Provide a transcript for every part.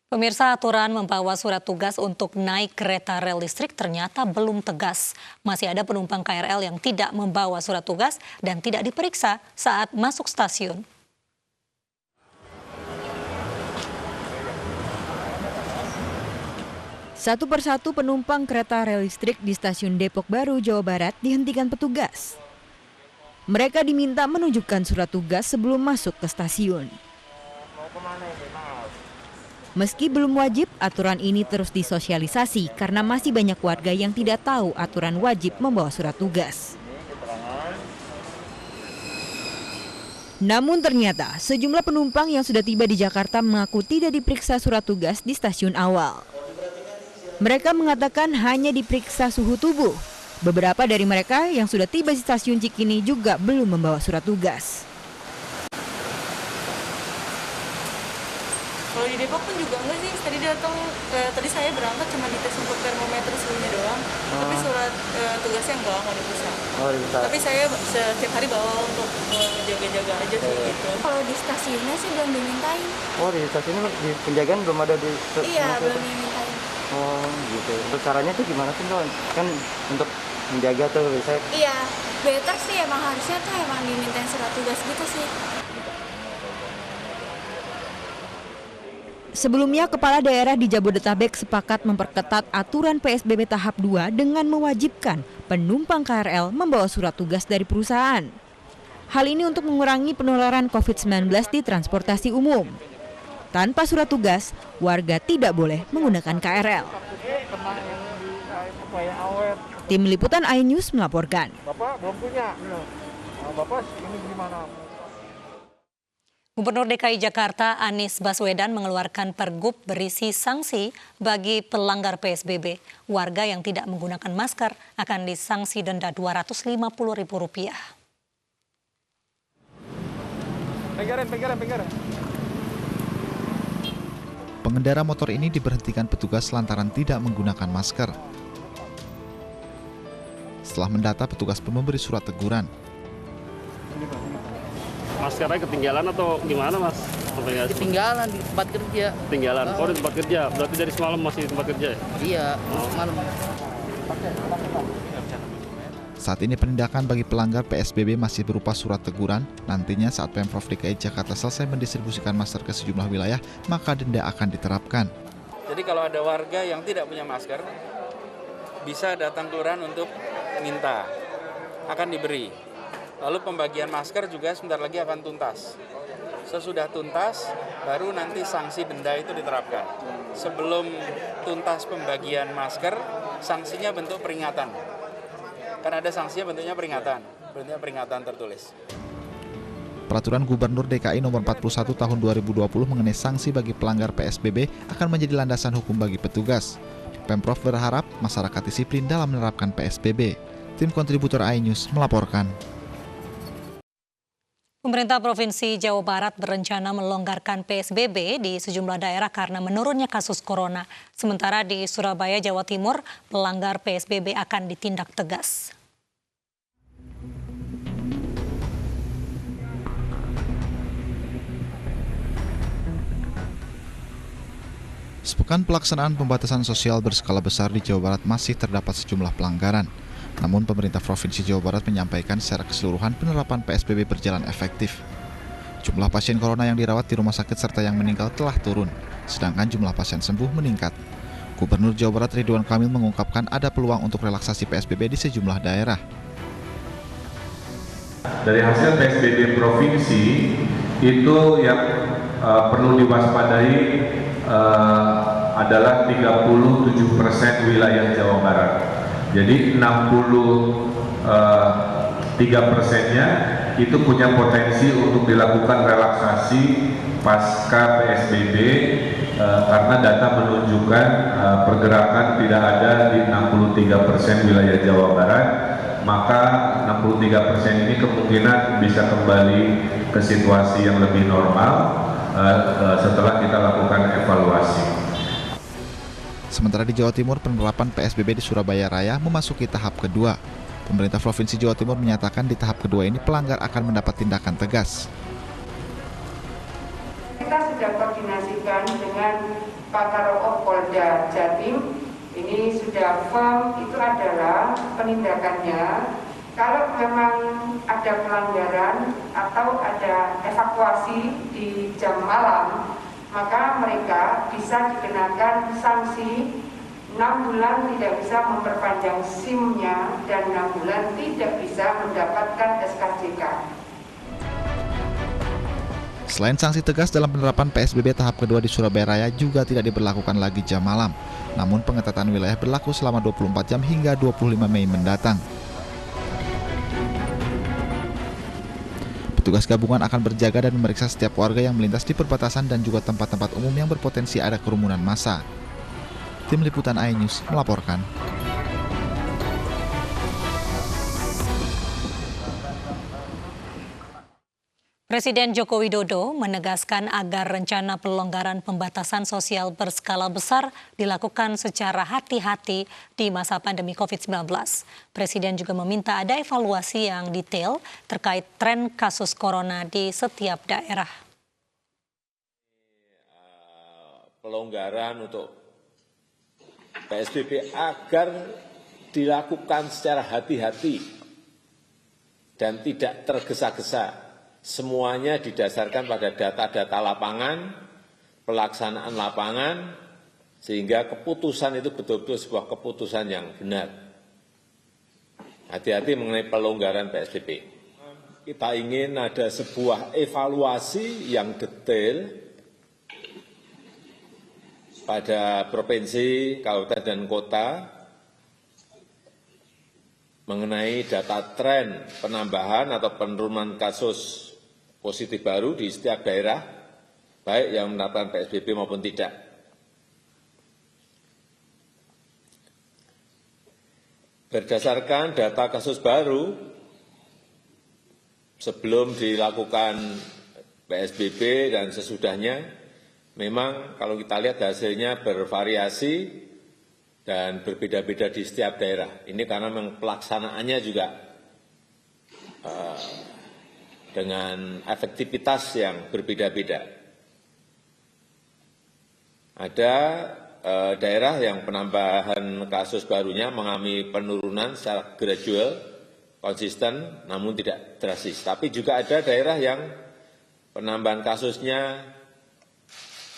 Pemirsa, aturan membawa surat tugas untuk naik kereta rel listrik ternyata belum tegas. Masih ada penumpang KRL yang tidak membawa surat tugas dan tidak diperiksa saat masuk stasiun. Satu persatu penumpang kereta rel listrik di stasiun Depok Baru, Jawa Barat dihentikan petugas. Mereka diminta menunjukkan surat tugas sebelum masuk ke stasiun. Meski belum wajib, aturan ini terus disosialisasi karena masih banyak warga yang tidak tahu aturan wajib membawa surat tugas. Namun ternyata sejumlah penumpang yang sudah tiba di Jakarta mengaku tidak diperiksa surat tugas di stasiun awal. Mereka mengatakan hanya diperiksa suhu tubuh. Beberapa dari mereka yang sudah tiba di stasiun Cikini juga belum membawa surat tugas. Kalau di Depok pun juga enggak sih, tadi saya berangkat cuma dites untuk termometer suhunya doang, tapi surat tugasnya enggak diperiksa. Tapi saya setiap hari bawa untuk jaga-jaga aja sih gitu. Kalau di stasiunnya sih belum dimintain. Oh, di stasiunnya di penjagaan belum ada di. Iya, belum dimintain. Oh, gitu. Terus caranya tuh gimana sih, kan untuk menjaga tuh saya. Iya, better sih emang harusnya tuh emang dimintain surat tugas gitu sih. Sebelumnya, Kepala Daerah di Jabodetabek sepakat memperketat aturan PSBB tahap 2 dengan mewajibkan penumpang KRL membawa surat tugas dari perusahaan. Hal ini untuk mengurangi penularan COVID-19 di transportasi umum. Tanpa surat tugas, warga tidak boleh menggunakan KRL. Tim Liputan iNews melaporkan. Bapak belum punya. Bapak ini gimana? Gubernur DKI Jakarta Anies Baswedan mengeluarkan pergub berisi sanksi bagi pelanggar PSBB. Warga yang tidak menggunakan masker akan disanksi denda Rp250.000. Pegarin. Pengendara motor ini diberhentikan petugas lantaran tidak menggunakan masker. Setelah mendata, petugas pun memberi surat teguran. Maskernya ketinggalan atau gimana, Mas? Ketinggalan di tempat kerja. Ketinggalan. Oh, di tempat kerja. Berarti dari semalam masih di tempat kerja ya? Iya, semalam. Saat ini penindakan bagi pelanggar PSBB masih berupa surat teguran. Nantinya saat Pemprov DKI Jakarta selesai mendistribusikan masker ke sejumlah wilayah, maka denda akan diterapkan. Jadi kalau ada warga yang tidak punya masker, bisa datang kelurahan untuk minta, akan diberi. Lalu pembagian masker juga sebentar lagi akan tuntas. Sesudah tuntas, baru nanti sanksi denda itu diterapkan. Sebelum tuntas pembagian masker, sanksinya bentuk peringatan. Kan ada sanksinya bentuknya peringatan tertulis. Peraturan Gubernur DKI Nomor 41 Tahun 2020 mengenai sanksi bagi pelanggar PSBB akan menjadi landasan hukum bagi petugas. Pemprov berharap masyarakat disiplin dalam menerapkan PSBB. Tim kontributor iNews melaporkan. Pemerintah Provinsi Jawa Barat berencana melonggarkan PSBB di sejumlah daerah karena menurunnya kasus corona. Sementara di Surabaya, Jawa Timur, pelanggar PSBB akan ditindak tegas. Sepekan pelaksanaan pembatasan sosial berskala besar di Jawa Barat masih terdapat sejumlah pelanggaran. Namun pemerintah Provinsi Jawa Barat menyampaikan secara keseluruhan penerapan PSBB berjalan efektif. Jumlah pasien corona yang dirawat di rumah sakit serta yang meninggal telah turun, sedangkan jumlah pasien sembuh meningkat. Gubernur Jawa Barat Ridwan Kamil mengungkapkan ada peluang untuk relaksasi PSBB di sejumlah daerah. Dari hasil PSBB provinsi itu yang perlu diwaspadai adalah 37% wilayah Jawa Barat. Jadi 63%-nya itu punya potensi untuk dilakukan relaksasi pasca PSBB karena data menunjukkan pergerakan tidak ada di 63% wilayah Jawa Barat, maka 63% ini kemungkinan bisa kembali ke situasi yang lebih normal setelah kita lakukan evaluasi. Sementara di Jawa Timur, penerapan PSBB di Surabaya Raya memasuki tahap kedua. Pemerintah Provinsi Jawa Timur menyatakan di tahap kedua ini pelanggar akan mendapat tindakan tegas. Kita sudah koordinasikan dengan Pak Karo Polda Jatim. Ini sudah firm, itu adalah penindakannya. Kalau memang ada pelanggaran atau ada evakuasi di jam malam, maka mereka bisa dikenakan sanksi 6 bulan tidak bisa memperpanjang SIM-nya dan 6 bulan tidak bisa mendapatkan SKCK. Selain sanksi tegas dalam penerapan PSBB tahap kedua di Surabaya Raya juga tidak diberlakukan lagi jam malam. Namun pengetatan wilayah berlaku selama 24 jam hingga 25 Mei mendatang. Petugas gabungan akan berjaga dan memeriksa setiap warga yang melintas di perbatasan dan juga tempat-tempat umum yang berpotensi ada kerumunan massa. Tim Liputan iNews melaporkan. Presiden Joko Widodo menegaskan agar rencana pelonggaran pembatasan sosial berskala besar dilakukan secara hati-hati di masa pandemi COVID-19. Presiden juga meminta ada evaluasi yang detail terkait tren kasus corona di setiap daerah. Pelonggaran untuk PSBB agar dilakukan secara hati-hati dan tidak tergesa-gesa. Semuanya didasarkan pada data-data lapangan, pelaksanaan lapangan, sehingga keputusan itu betul-betul sebuah keputusan yang benar. Hati-hati mengenai pelonggaran PSBB. Kita ingin ada sebuah evaluasi yang detail pada provinsi, kabupaten, dan kota mengenai data tren penambahan atau penurunan kasus positif baru di setiap daerah, baik yang menerapkan PSBB maupun tidak. Berdasarkan data kasus baru, sebelum dilakukan PSBB dan sesudahnya, memang kalau kita lihat hasilnya bervariasi dan berbeda-beda di setiap daerah. Ini karena memang pelaksanaannya juga dengan efektivitas yang berbeda-beda. Ada daerah yang penambahan kasus barunya mengalami penurunan secara gradual, konsisten, namun tidak drastis. Tapi juga ada daerah yang penambahan kasusnya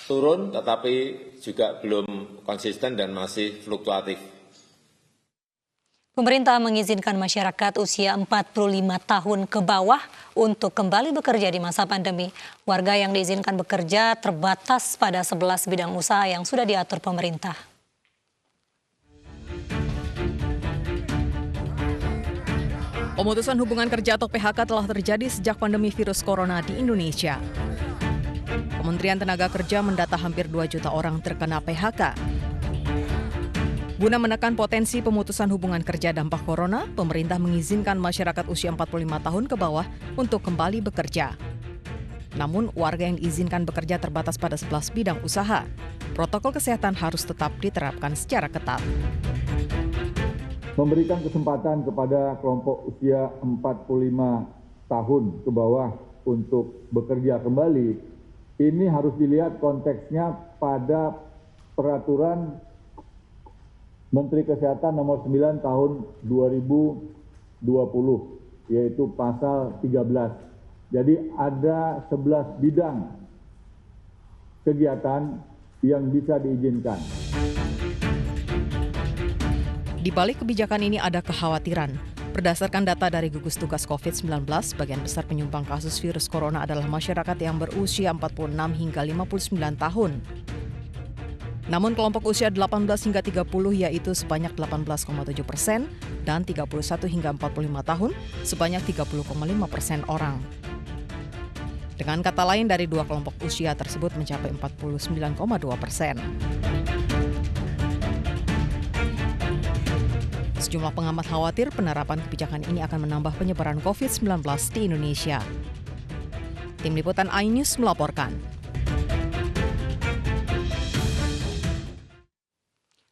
turun, tetapi juga belum konsisten dan masih fluktuatif. Pemerintah mengizinkan masyarakat usia 45 tahun ke bawah untuk kembali bekerja di masa pandemi. Warga yang diizinkan bekerja terbatas pada 11 bidang usaha yang sudah diatur pemerintah. Pemutusan hubungan kerja atau PHK telah terjadi sejak pandemi virus corona di Indonesia. Kementerian Tenaga Kerja mendata hampir 2 juta orang terkena PHK. Guna menekan potensi pemutusan hubungan kerja dampak corona, pemerintah mengizinkan masyarakat usia 45 tahun ke bawah untuk kembali bekerja. Namun, warga yang diizinkan bekerja terbatas pada 11 bidang usaha. Protokol kesehatan harus tetap diterapkan secara ketat. Memberikan kesempatan kepada kelompok usia 45 tahun ke bawah untuk bekerja kembali, ini harus dilihat konteksnya pada peraturan Menteri Kesehatan nomor 9 tahun 2020, yaitu pasal 13. Jadi ada 11 bidang kegiatan yang bisa diizinkan. Di balik kebijakan ini ada kekhawatiran. Berdasarkan data dari gugus tugas COVID-19, sebagian besar penyumbang kasus virus corona adalah masyarakat yang berusia 46 hingga 59 tahun. Namun kelompok usia 18 hingga 30 yaitu sebanyak 18,7% dan 31 hingga 45 tahun sebanyak 30,5% orang. Dengan kata lain, dari dua kelompok usia tersebut mencapai 49,2%. Sejumlah pengamat khawatir penerapan kebijakan ini akan menambah penyebaran COVID-19 di Indonesia. Tim Liputan iNews melaporkan.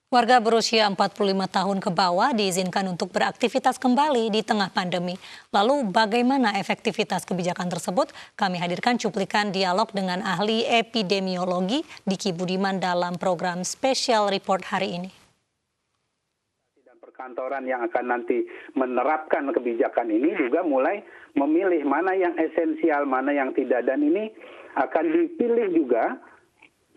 Warga berusia 45 tahun ke bawah diizinkan untuk beraktivitas kembali di tengah pandemi. Lalu bagaimana efektivitas kebijakan tersebut? Kami hadirkan cuplikan dialog dengan ahli epidemiologi Diki Budiman dalam program Special Report hari ini. Perkantoran yang akan nanti menerapkan kebijakan ini juga mulai memilih mana yang esensial, mana yang tidak. Dan ini akan dipilih juga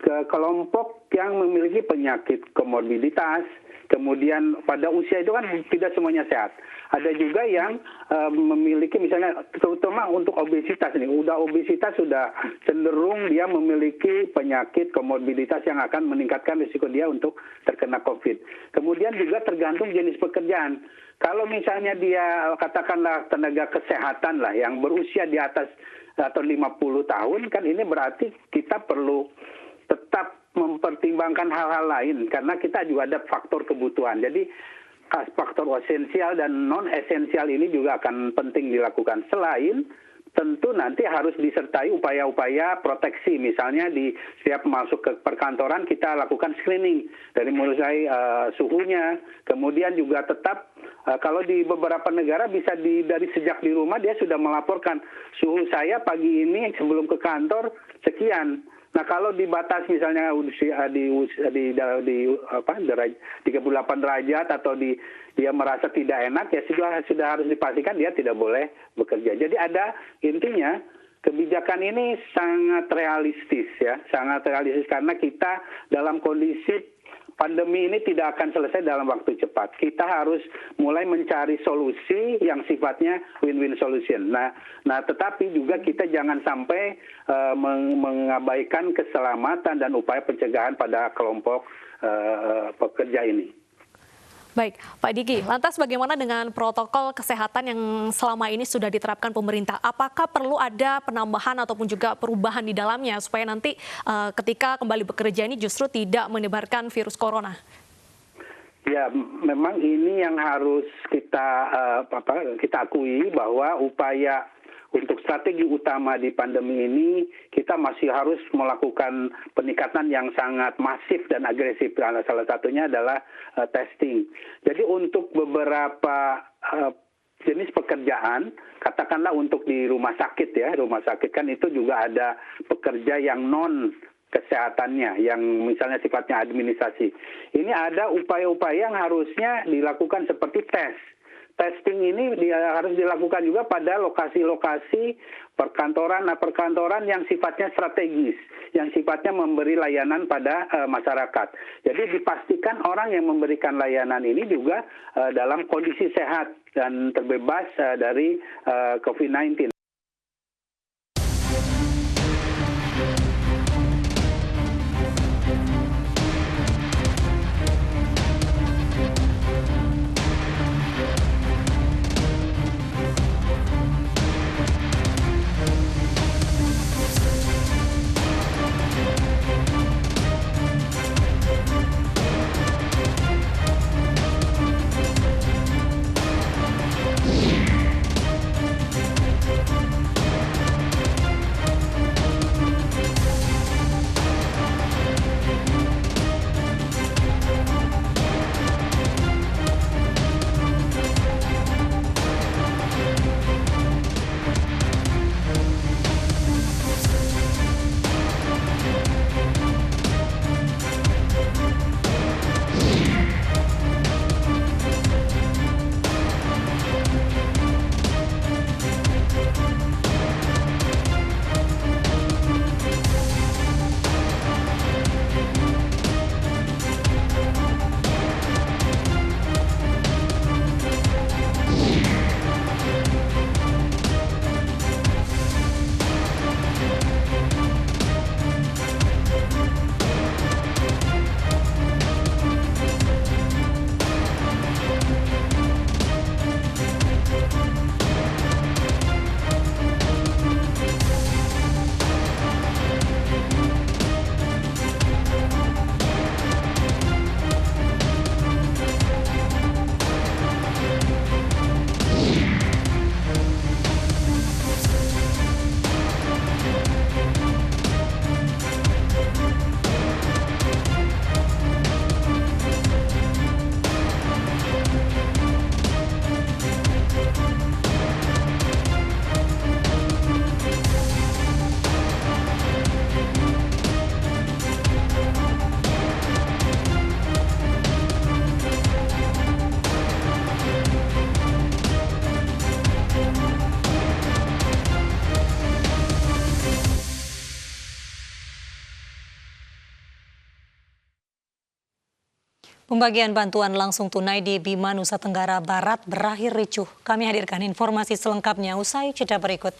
ke kelompok yang memiliki penyakit komorbiditas, kemudian pada usia itu kan tidak semuanya sehat. Ada juga yang memiliki misalnya terutama untuk obesitas nih, obesitas sudah cenderung dia memiliki penyakit komorbiditas yang akan meningkatkan risiko dia untuk terkena COVID. Kemudian juga tergantung jenis pekerjaan. Kalau misalnya dia katakanlah tenaga kesehatan lah yang berusia di atas atau 50 tahun kan ini berarti kita perlu tetap mempertimbangkan hal-hal lain karena kita juga ada faktor kebutuhan. Jadi faktor esensial dan non esensial ini juga akan penting dilakukan. Selain tentu nanti harus disertai upaya-upaya proteksi. Misalnya di setiap masuk ke perkantoran kita lakukan screening dari mulai suhunya. Kemudian juga tetap kalau di beberapa negara bisa dari sejak di rumah dia sudah melaporkan suhu saya pagi ini sebelum ke kantor sekian. Nah kalau dibatas misalnya di 38 derajat atau dia merasa tidak enak ya sudah harus dipastikan dia tidak boleh bekerja. Jadi ada intinya kebijakan ini sangat realistis ya, sangat realistis karena kita dalam kondisi pandemi ini tidak akan selesai dalam waktu cepat. Kita harus mulai mencari solusi yang sifatnya win-win solution. Nah, tetapi juga kita jangan sampai mengabaikan keselamatan dan upaya pencegahan pada kelompok pekerja ini. Baik, Pak Diki, lantas bagaimana dengan protokol kesehatan yang selama ini sudah diterapkan pemerintah? Apakah perlu ada penambahan ataupun juga perubahan di dalamnya supaya nanti ketika kembali bekerja ini justru tidak menyebarkan virus corona? Ya, memang ini yang harus kita akui bahwa upaya untuk strategi utama di pandemi ini kita masih harus melakukan peningkatan yang sangat masif dan agresif. Salah satunya adalah testing. Jadi untuk beberapa jenis pekerjaan, katakanlah untuk di rumah sakit ya, rumah sakit kan itu juga ada pekerja yang non kesehatannya, yang misalnya sifatnya administrasi. Ini ada upaya-upaya yang harusnya dilakukan seperti tes. Testing ini harus dilakukan juga pada lokasi-lokasi perkantoran yang sifatnya strategis, yang sifatnya memberi layanan pada masyarakat. Jadi dipastikan orang yang memberikan layanan ini juga dalam kondisi sehat dan terbebas dari COVID-19. Pembagian bantuan langsung tunai di Bima, Nusa Tenggara Barat berakhir ricuh. Kami hadirkan informasi selengkapnya usai jeda berikut.